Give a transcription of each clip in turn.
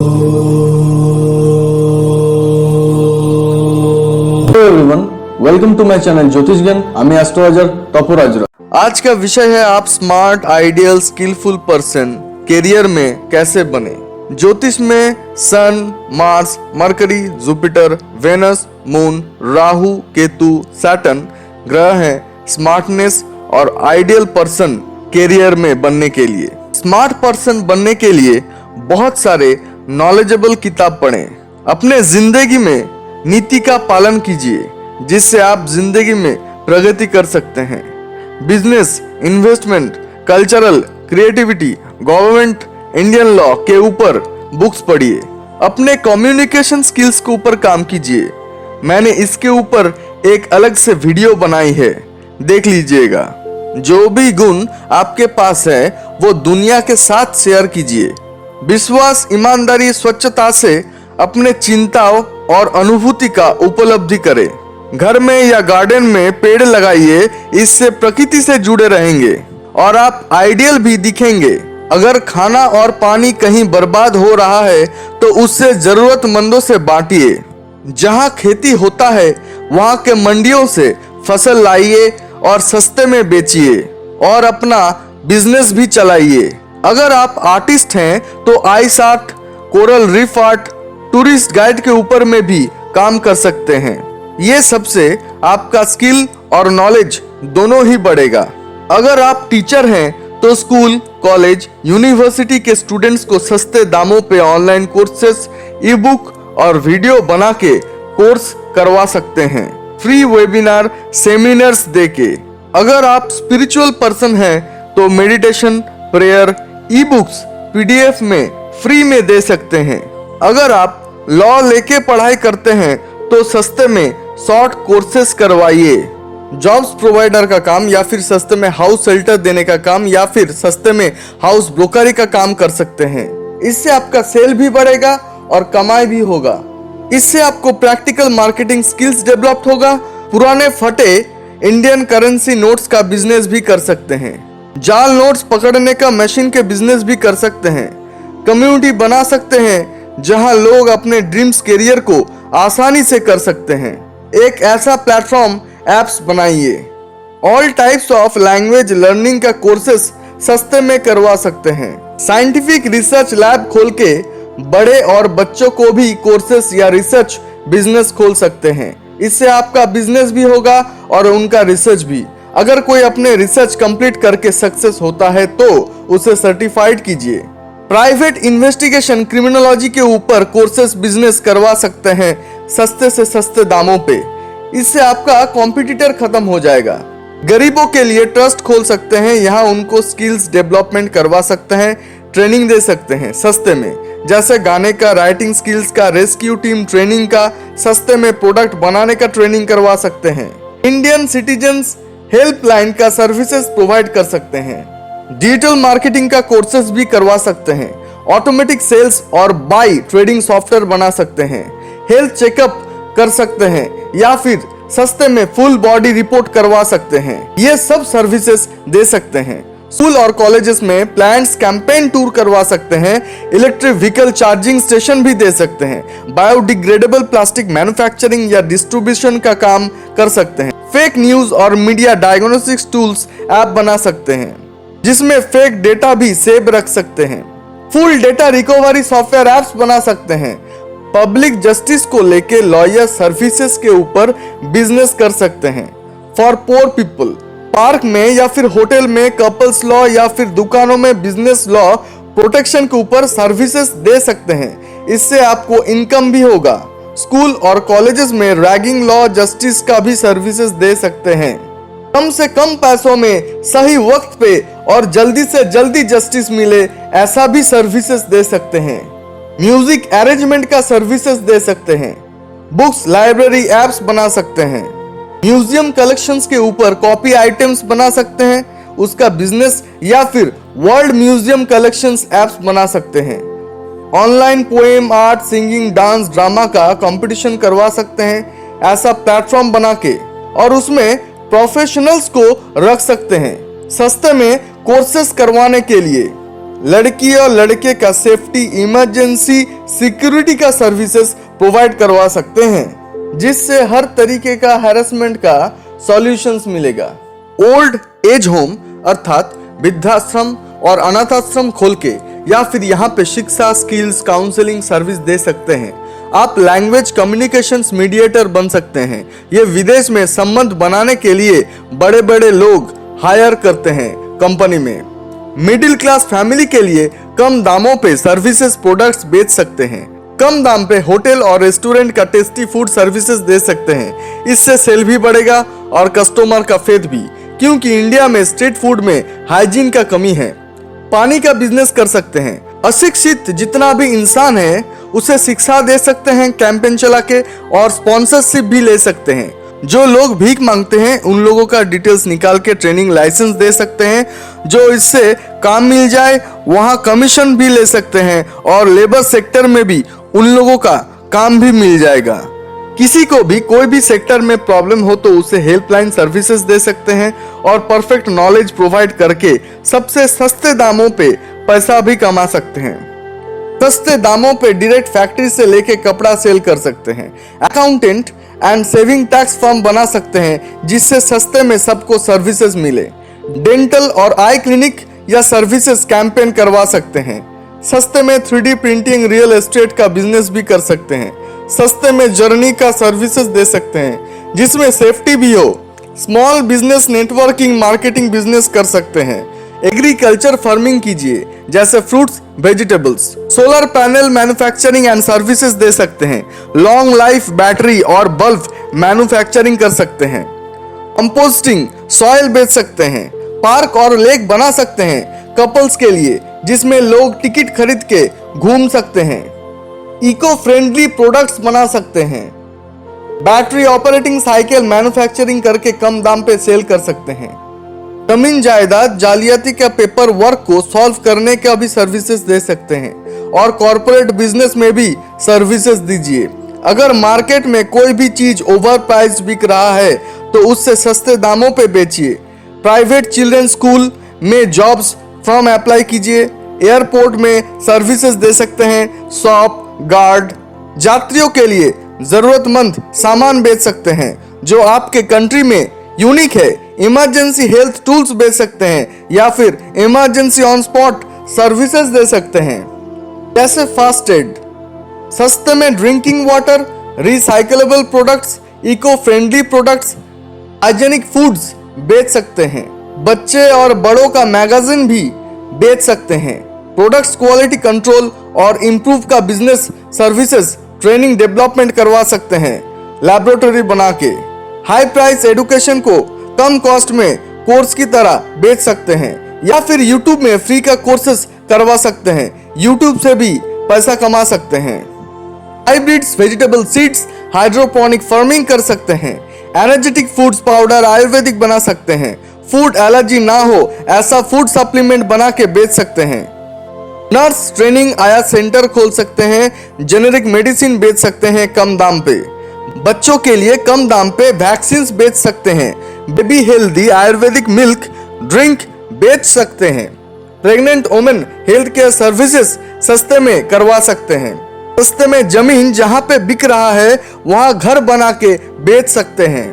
Hello everyone, welcome to my channel Jyotish Gyan. আমি astrologer তপরাজ। आज का विषय है आप smart ideal skilful person career में कैसे बने। ज्योतिष में sun, Mars, Mercury, Jupiter, Venus, moon, Rahu, Ketu, Saturn ग्रह हैं स्मार्टनेस और आइडियल पर्सन करियर में बनने के लिए। स्मार्ट पर्सन बनने के लिए बहुत सारे नॉलेजेबल किताब पढ़ें। अपने जिंदगी में नीति का पालन कीजिए जिससे आप जिंदगी में प्रगति कर सकते हैं। Business, investment, cultural, creativity, government, Indian law के ऊपर बुक्स पढ़िए। अपने कम्युनिकेशन स्किल्स के ऊपर काम कीजिए। मैंने इसके ऊपर एक अलग से वीडियो बनाई है, देख लीजिएगा। जो भी गुण आपके पास है वो दुनिया के साथ शेयर कीजिए। विश्वास, ईमानदारी, स्वच्छता से अपने चिंताओं और अनुभूति का उपलब्धि करें। घर में या गार्डन में पेड़ लगाइए, इससे प्रकृति से जुड़े रहेंगे और आप आइडियल भी दिखेंगे। अगर खाना और पानी कहीं बर्बाद हो रहा है तो उससे जरूरतमंदों से बांटिए। जहां खेती होता है वहां के मंडियों से फसल लाइए और सस्ते में बेचिए और अपना बिजनेस भी चलाइए। अगर आप आर्टिस्ट हैं तो ice art, coral reef art, tourist guide के ऊपर में भी काम कर सकते हैं। ये सबसे आपका स्किल और नॉलेज दोनों ही बढ़ेगा। अगर आप टीचर हैं तो स्कूल, कॉलेज, यूनिवर्सिटी के स्टूडेंट्स को सस्ते दामों पे ऑनलाइन कोर्सेस, ई बुक और वीडियो बना के कोर्स करवा सकते हैं, फ्री वेबिनार, सेमिनार्स देके। अगर आप स्पिरिचुअल पर्सन हैं तो meditation, prayer, e books PDF में फ्री में दे सकते हैं। अगर आप लॉ लेके पढ़ाई करते हैं तो सस्ते में शॉर्ट कोर्सेस करवाइए। जॉब्स प्रोवाइडर का काम या फिर सस्ते में हाउस शेल्टर देने का काम या फिर सस्ते में हाउस ब्रोकरी का काम कर सकते हैं। इससे आपका सेल भी बढ़ेगा और कमाई भी होगा। इससे आपको प्रैक्टिकल मार्केटिंग स्किल्स डेवलप होगा। पुराने फटे इंडियन करेंसी नोट्स का बिजनेस भी कर सकते हैं। जाल नोट्स पकड़ने का मशीन के बिजनेस भी कर सकते हैं। कम्युनिटी बना सकते हैं जहां लोग अपने ड्रीम्स करियर को आसानी से कर सकते हैं। एक ऐसा प्लेटफॉर्म एप्स बनाइए। All types of language learning का कोर्सेस सस्ते में करवा सकते हैं। साइंटिफिक रिसर्च लैब खोल के बड़े और बच्चों को भी कोर्सेस या रिसर्च बिजनेस खोल सकते हैं। इससे आपका बिजनेस भी होगा और उनका रिसर्च भी। अगर कोई अपने रिसर्च कंप्लीट करके सक्सेस होता है तो उसे सर्टिफाइड कीजिए। प्राइवेट इन्वेस्टिगेशन, क्रिमिनोलॉजी के ऊपर कोर्सेस बिजनेस करवा सकते हैं सस्ते से सस्ते दामों पे। इससे आपका कॉम्पिटिटर खत्म हो जाएगा। गरीबों के लिए ट्रस्ट खोल सकते हैं, यहाँ उनको स्किल्स डेवलपमेंट करवा सकते हैं, ट्रेनिंग दे सकते हैं सस्ते में, जैसे गाने का, राइटिंग स्किल्स का, रेस्क्यू टीम ट्रेनिंग का, सस्ते में प्रोडक्ट बनाने का ट्रेनिंग करवा सकते हैं। इंडियन सिटीजन्स हेल्पलाइन का सर्विसेज प्रोवाइड कर सकते हैं। डिजिटल मार्केटिंग का कोर्सेज भी करवा सकते हैं। ऑटोमेटिक सेल्स और बाई ट्रेडिंग सॉफ्टवेयर बना सकते हैं। हेल्थ चेकअप कर सकते हैं या फिर सस्ते में फुल बॉडी रिपोर्ट करवा सकते हैं। ये सब सर्विसेज दे सकते हैं। स्कूल और कॉलेजेस में प्लांट्स कैंपेन टूर करवा सकते हैं। इलेक्ट्रिक व्हीकल चार्जिंग स्टेशन भी दे सकते हैं। बायोडिग्रेडेबल प्लास्टिक मैन्युफैक्चरिंग या डिस्ट्रीब्यूशन का काम कर सकते हैं। फेक न्यूज और मीडिया डायग्नोस्टिक्स टूल्स ऐप बना सकते हैं जिसमें फेक डेटा भी सेव रख सकते हैं। Full data recovery software apps बना सकते हैं। पब्लिक जस्टिस को लेके लॉयर सर्विसेज के ऊपर बिजनेस कर सकते हैं। फॉर पोर पीपल, पार्क में या फिर होटल में कपल्स लॉ या फिर दुकानों में बिजनेस लॉ प्रोटेक्शन के ऊपर सर्विसेज दे सकते हैं। इससे आपको इनकम भी होगा। स्कूल और कॉलेजेस में रैगिंग लॉ, जस्टिस का भी सर्विसेज दे सकते हैं। कम से कम पैसों में सही वक्त पे और जल्दी से जल्दी जस्टिस मिले, ऐसा भी सर्विसेज दे सकते हैं। म्यूजिक अरेंजमेंट का सर्विसेज दे सकते हैं। बुक्स, लाइब्रेरी एप्स बना सकते हैं। म्यूजियम कलेक्शंस के ऊपर कॉपी आइटम्स बना सकते हैं, उसका बिजनेस, या फिर वर्ल्ड म्यूजियम कलेक्शंस एप्स बना सकते हैं। Online poem, art, singing, dance, drama का कंपटीशन करवा सकते हैं ऐसा प्लेटफॉर्म बना के, और उसमें प्रोफेशनल्स को रख सकते हैं सस्ते में कोर्सेस करवाने के लिए। लड़की और लड़के का सेफ्टी इमरजेंसी सिक्योरिटी का सर्विसेज प्रोवाइड करवा सकते हैं, जिससे हर तरीके का हैरेसमेंट का सॉल्यूशंस मिलेगा। ओल्ड एज होम अर्थात वृद्धाश्रम और अनाथाश्रम खोल के या फिर यहाँ पे शिक्षा, स्किल्स, काउंसलिंग सर्विस दे सकते हैं। आप लैंग्वेज कम्युनिकेशंस मीडिएटर बन सकते हैं। ये विदेश में संबंध बनाने के लिए बड़े बड़े लोग हायर करते हैं कंपनी में। मिडिल क्लास फैमिली के लिए कम दामों पे सर्विसेज प्रोडक्ट्स बेच सकते हैं। कम दाम पे होटल और रेस्टोरेंट का टेस्टी फूड सर्विसेज दे सकते हैं। इससे सेल भी बढ़ेगा और कस्टमर का फेथ भी, क्योंकि इंडिया में स्ट्रीट फूड में हाइजीन का कमी है। पानी का बिजनेस कर सकते हैं। अशिक्षित जितना भी इंसान है उसे शिक्षा दे सकते हैं कैंपेन चला के, और स्पॉन्सरशिप भी ले सकते हैं। जो लोग भीख मांगते हैं उन लोगों का डिटेल्स निकाल के ट्रेनिंग लाइसेंस दे सकते हैं। जो इससे काम मिल जाए वहां कमीशन भी ले सकते हैं, और लेबर सेक्टर में भी उन लोगों का काम भी मिल जाएगा। किसी को भी कोई भी सेक्टर में प्रॉब्लम हो तो उसे हेल्पलाइन सर्विसेज दे सकते हैं, और परफेक्ट नॉलेज प्रोवाइड करके सबसे सस्ते दामों पे पैसा भी कमा सकते हैं। सस्ते दामों पे डायरेक्ट फैक्ट्री से लेके कपड़ा सेल कर सकते हैं। Accountant and saving tax firm बना सकते हैं, जिससे सस्ते में सबको सर्विसेज मिले। डेंटल और आई क्लिनिक या सर्विसेज कैंपेन करवा सकते हैं। सस्ते में 3D प्रिंटिंग, रियल एस्टेट का बिजनेस भी कर सकते हैं। सस्ते में जर्नी का सर्विसेज दे सकते हैं, जिसमें सेफ्टी भी हो। Small business networking marketing business कर सकते हैं। एग्रीकल्चर फार्मिंग कीजिए, जैसे fruits, vegetables. Solar panel manufacturing and services दे सकते हैं। लॉन्ग लाइफ बैटरी और बल्ब मैन्युफैक्चरिंग कर सकते हैं। कंपोस्टिंग सॉइल बेच सकते हैं। पार्क और लेक बना सकते हैं कपल्स के लिए, जिसमें लोग टिकट खरीद के घूम सकते हैं। इको फ्रेंडली प्रोडक्ट्स बना सकते हैं। बैटरी ऑपरेटिंग साइकिल मैन्युफैक्चरिंग करके कम दाम पे सेल कर सकते हैं। जमीन जायदाद जालियाती का पेपर वर्क को सॉल्व करने का भी सर्विसेज दे सकते हैं, और कॉर्पोरेट बिजनेस में भी सर्विसेज दीजिए। अगर मार्केट में कोई भी चीज ओवर प्राइस बिक रहा है तो उससे सस्ते दामों पे बेचिए। प्राइवेट चिल्ड्रन स्कूल में जॉब्स फॉर्म अप्लाई कीजिए। एयरपोर्ट में सर्विसेज दे सकते हैं। शॉप, गार्ड, यात्रियों के लिए जरूरतमंद सामान बेच सकते हैं जो आपके कंट्री में यूनिक है। इमरजेंसी हेल्थ टूल्स बेच सकते हैं, या फिर इमरजेंसी ऑन स्पॉट सर्विसेज दे सकते हैं, जैसे फास्ट एड। सस्ते में drinking water, recyclable products, eco friendly products, hygienic foods बेच सकते हैं। बच्चे और बड़ों का मैगजीन भी बेच सकते हैं। प्रोडक्ट्स क्वालिटी कंट्रोल और इम्प्रूव का बिजनेस सर्विसेज ट्रेनिंग डेवलपमेंट करवा सकते हैं, लैबोरेटरी बना के। हाई प्राइस एजुकेशन को कम कॉस्ट में कोर्स की तरह बेच सकते हैं, या फिर यूट्यूब में फ्री का कोर्सेज करवा सकते हैं। यूट्यूब से भी पैसा कमा सकते हैं। Hybrids, vegetable seeds, hydroponic farming कर सकते हैं। एनर्जेटिक फूड्स पाउडर आयुर्वेदिक बना सकते हैं। फूड एलर्जी ना हो ऐसा फूड सप्लीमेंट बना के बेच सकते हैं। नर्स ट्रेनिंग आया सेंटर खोल सकते हैं। जेनेरिक मेडिसिन बेच सकते हैं कम दाम पे। बच्चों के लिए कम दाम पे वैक्सीन बेच सकते हैं। Baby healthy Ayurvedic milk drink बेच सकते हैं। Pregnant women health care services सस्ते में करवा सकते हैं। सस्ते में जमीन जहां पे बिक रहा है वहां घर बना के बेच सकते हैं,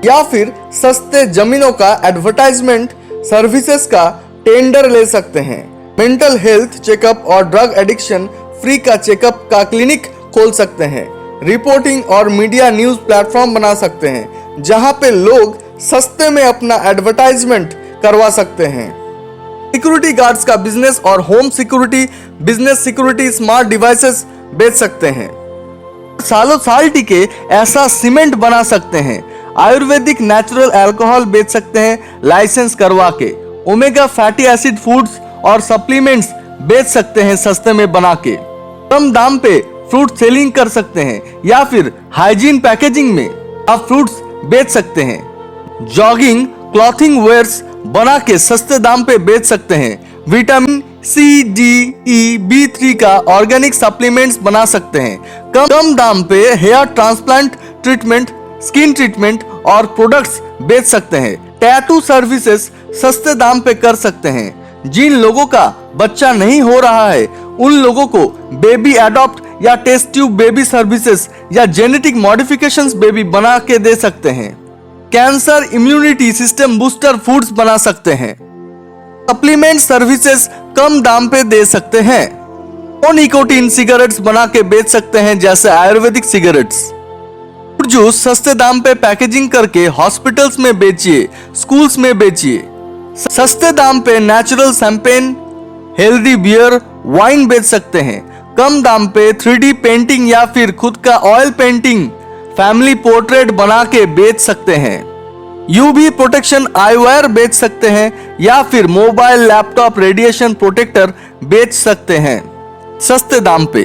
या फिर सस्ते जमीनों का एडवर्टाइजमेंट सर्विसेज का टेंडर ले सकते हैं। मेंटल हेल्थ चेकअप और ड्रग एडिक्शन फ्री का चेकअप का क्लिनिक खोल सकते हैं। रिपोर्टिंग और मीडिया न्यूज प्लेटफॉर्म बना सकते हैं, जहां पे लोग सस्ते में अपना एडवर्टाइजमेंट करवा सकते हैं। सिक्योरिटी गार्ड्स का बिजनेस और home security, business security, smart devices बेच सकते हैं। सालों साल टिके ऐसा सीमेंट बना सकते हैं। आयुर्वेदिक नेचुरल अल्कोहल बेच सकते हैं लाइसेंस करवा के। ओमेगा फैटी एसिड फूड्स और सप्लीमेंट्स बेच सकते हैं सस्ते में बना के। कम दाम पे फ्रूट सेलिंग कर सकते हैं, या फिर हाइजीन पैकेजिंग में आप फ्रूट्स बेच सकते हैं। जॉगिंग क्लॉथिंग वेयर्स बना के सस्ते दाम पे बेच सकते हैं। विटामिन सी, डी, ई, B3 का ऑर्गेनिक सप्लीमेंट्स बना सकते हैं। कम दाम पे hair transplant treatment, skin treatment और प्रोडक्ट्स बेच सकते हैं। टैटू सर्विसेज सस्ते दाम पे कर सकते हैं। जिन लोगों का बच्चा नहीं हो रहा है उन लोगों को बेबी एडॉप्ट या टेस्ट ट्यूब बेबी सर्विसेज या जेनेटिक मॉडिफिकेशंस बेबी बना के दे सकते हैं। Cancer immunity system booster foods बना सकते हैं। सप्लीमेंट सर्विसेज कम दाम पे दे सकते हैं। और निकोटीन सिगरेट्स बना के बेच सकते हैं जैसे आयुर्वेदिक सिगरेट्स। जूस सस्ते दाम पे पैकेजिंग करके हॉस्पिटल्स में बेचिए, स्कूल्स में बेचिए। सस्ते दाम पे natural champagne, healthy beer, wine बेच सकते हैं। कम दाम पे 3D पेंटिंग या फिर खुद का ऑयल पेंटिंग, फैमिली पोर्ट्रेट बना के बेच सकते हैं। यूवी प्रोटेक्शन आईवेयर बेच सकते हैं या फिर मोबाइल लैपटॉप रेडिएशन प्रोटेक्टर बेच सकते हैं सस्ते दाम पे।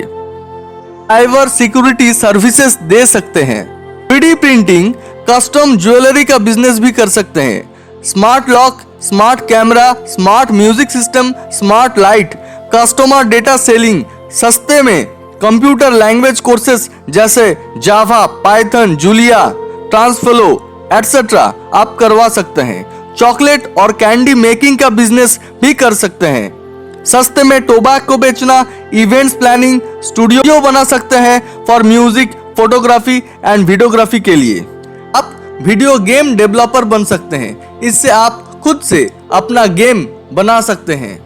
साइबर सिक्योरिटी सर्विसेज दे सकते हैं। 3D प्रिंटिंग, कस्टम ज्वेलरी का बिजनेस भी कर सकते हैं। Smart lock, smart camera, smart music system, smart light, customer data selling, सस्ते में कंप्यूटर लैंग्वेज कोर्सेज जैसे जावा, पाइथन, जूलिया, ट्रांसफ्लो एटसेट्रा आप करवा सकते हैं। चॉकलेट और कैंडी मेकिंग का बिजनेस भी कर सकते हैं। सस्ते में टोबैको बेचना, इवेंट्स प्लानिंग, स्टूडियो बना सकते हैं for music, photography and videography के लिए। आप वीडियो गेम डेवलपर बन सकते हैं। इससे आप खुद से अपना गेम बना सकते हैं।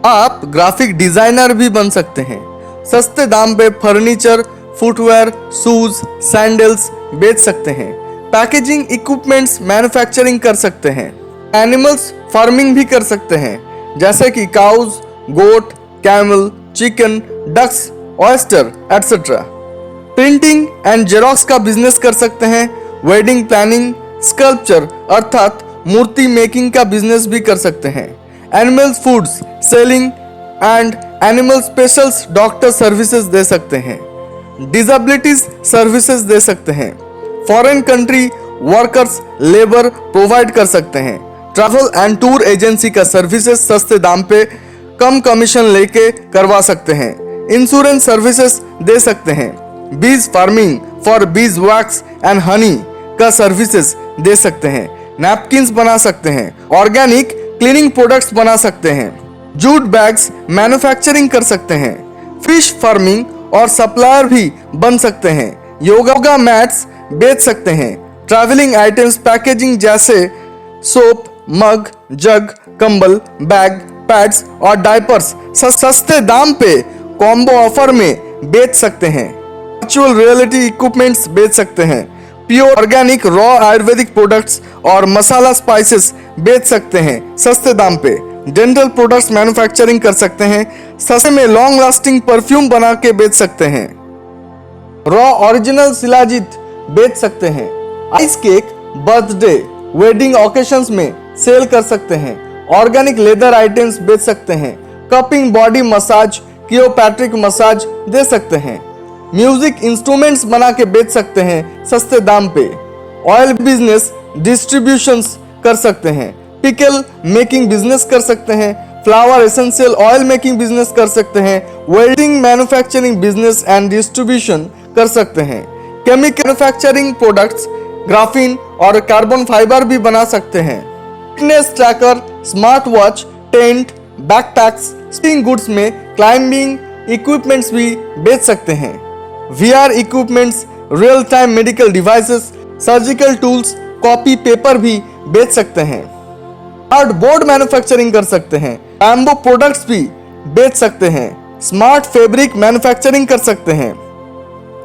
आप ग्राफिक डिजाइनर भी बन सकते हैं। सस्ते दाम पे फर्नीचर, फुटवेयर, शूज, सैंडल्स बेच सकते हैं। पैकेजिंग इक्विपमेंट्स मैन्युफैक्चरिंग कर सकते हैं। एनिमल्स फार्मिंग भी कर सकते हैं जैसे कि cows, goat, camel, chicken, ducks, oyster etcetera. Printing and xerox का बिजनेस कर सकते हैं। वेडिंग प्लानिंग, स्कल्पचर अर्थात मूर्ति मेकिंग का बिजनेस भी कर सकते हैं। Animals foods selling and animal specials doctor services दे सकते हैं। डिसेबिलिटीज सर्विसेज दे सकते हैं। Foreign country workers labour provide कर सकते हैं। ट्रैवल एंड टूर एजेंसी का सर्विसेज सस्ते दाम पे कम कमीशन लेके करवा सकते हैं। इंश्योरेंस सर्विसेज दे सकते हैं। बीज farming for bees wax and honey का सर्विसेज दे सकते हैं। नैपकिन्स बना सकते हैं। ऑर्गेनिक क्लीनिंग प्रोडक्ट्स बना सकते हैं। जूट बैग्स मैन्युफैक्चरिंग कर सकते हैं। फिश फार्मिंग और सप्लायर भी बन सकते हैं। योगा मैट्स बेच सकते हैं। ट्रैवलिंग आइटम्स पैकेजिंग जैसे सोप, मग, जग, कंबल, बैग, पैड्स और डायपर्स सस्ते दाम पे कॉम्बो ऑफर में बेच सकते हैं। वर्चुअल रियलिटी इक्विपमेंट्स बेच सकते हैं। Pure organic raw Ayurvedic products और मसाला स्पाइसेस बेच सकते हैं सस्ते दाम पे। डेंटल प्रोडक्ट्स मैन्युफैक्चरिंग कर सकते हैं। सस्ते में लॉन्ग लास्टिंग परफ्यूम बना के बेच सकते हैं। रॉ ओरिजिनल शिलाजीत बेच सकते हैं। Ice cake birthday wedding occasions में सेल कर सकते हैं। ऑर्गेनिक लेदर आइटम्स बेच सकते हैं। कपिंग बॉडी मसाज, कियोपैट्रिक मसाज दे सकते हैं। म्यूजिक इंस्ट्रूमेंट्स बना के बेच सकते हैं सस्ते दाम पे। ऑयल बिजनेस डिस्ट्रीब्यूशंस कर सकते हैं। पिकल मेकिंग बिजनेस कर सकते हैं। Flower essential oil making business कर सकते हैं। Welding manufacturing business and distribution कर सकते हैं। केमिकल मैन्युफैक्चरिंग प्रोडक्ट्स, ग्राफीन और कार्बन फाइबर भी बना सकते हैं। Fitness tracker, smart watch, tent, backpacks, skiing goods में क्लाइंबिंग इक्विपमेंट्स भी बेच सकते हैं। VR equipments, real time medical devices, surgical tools, copy paper भी बेच सकते हैं। कार्डबोर्ड मैन्युफैक्चरिंग कर सकते हैं। बैम्बू प्रोडक्ट्स भी बेच सकते हैं। स्मार्ट फैब्रिक मैन्युफैक्चरिंग कर सकते हैं।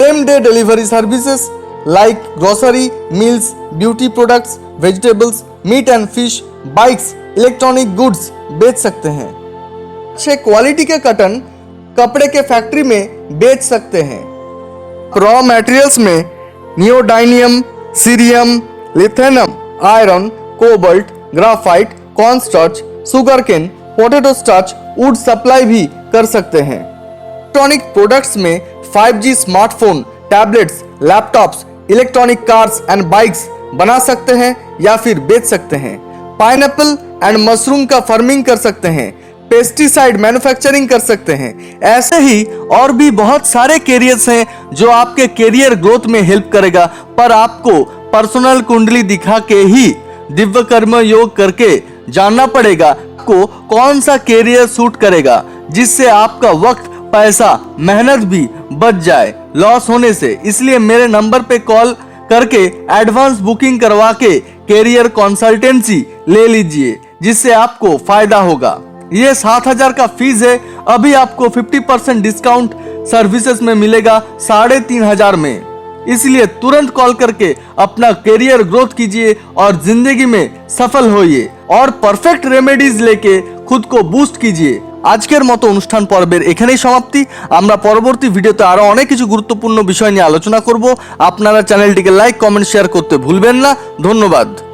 Same day delivery services like grocery, meals, beauty products, vegetables, meat and fish, bikes, electronic goods बेच सकते हैं। अच्छे क्वालिटी के कॉटन कपड़े के फैक्ट्री में बेच सकते हैं। रॉ मटेरियल्स में neodymium, cerium, lanthanum, iron, cobalt, graphite, corn starch, sugarcane, potato starch, wood supply भी कर सकते हैं। इलेक्ट्रॉनिक प्रोडक्ट्स में 5G smartphone, tablets, laptops, electronic cars and bikes बना सकते हैं या फिर बेच सकते हैं। पाइनएप्पल एंड मशरूम का फार्मिंग कर सकते हैं। पेस्टिसाइड मैन्युफैक्चरिंग कर सकते हैं। ऐसे ही और भी बहुत सारे कैरियर्स हैं जो आपके कैरियर ग्रोथ में हेल्प करेगा, पर आपको पर्सनल कुंडली दिखा के ही दिव्य कर्म योग करके जानना पड़ेगा आपको कौन सा कैरियर सूट करेगा, जिससे आपका वक्त, पैसा, मेहनत भी बच जाए लॉस होने से। इसलिए मेरे नंबर पे कॉल करके एडवांस बुकिंग करवा के कैरियर कंसल्टेंसी ले लीजिए, जिससे आपको फायदा होगा। ये 7,000 का फीस है, अभी आपको 50% डिस्काउंट सर्विसेज में मिलेगा 3,500 में। इसलिए तुरंत कॉल करके अपना कैरियर ग्रोथ कीजिए और जिंदगी में सफल होइए और परफेक्ट रेमेडीज लेके खुद को बुस्ट कीजिए। আজকের মতো অনুষ্ঠান পর্বের এখানেই সমাপ্তি। আমরা পরবর্তী ভিডিওতে আরো অনেক কিছু গুরুত্বপূর্ণ বিষয় নিয়ে আলোচনা করব। আপনারা চ্যানেলটিকে লাইক, কমেন্ট, শেয়ার করতে ভুলবেন না। ধন্যবাদ।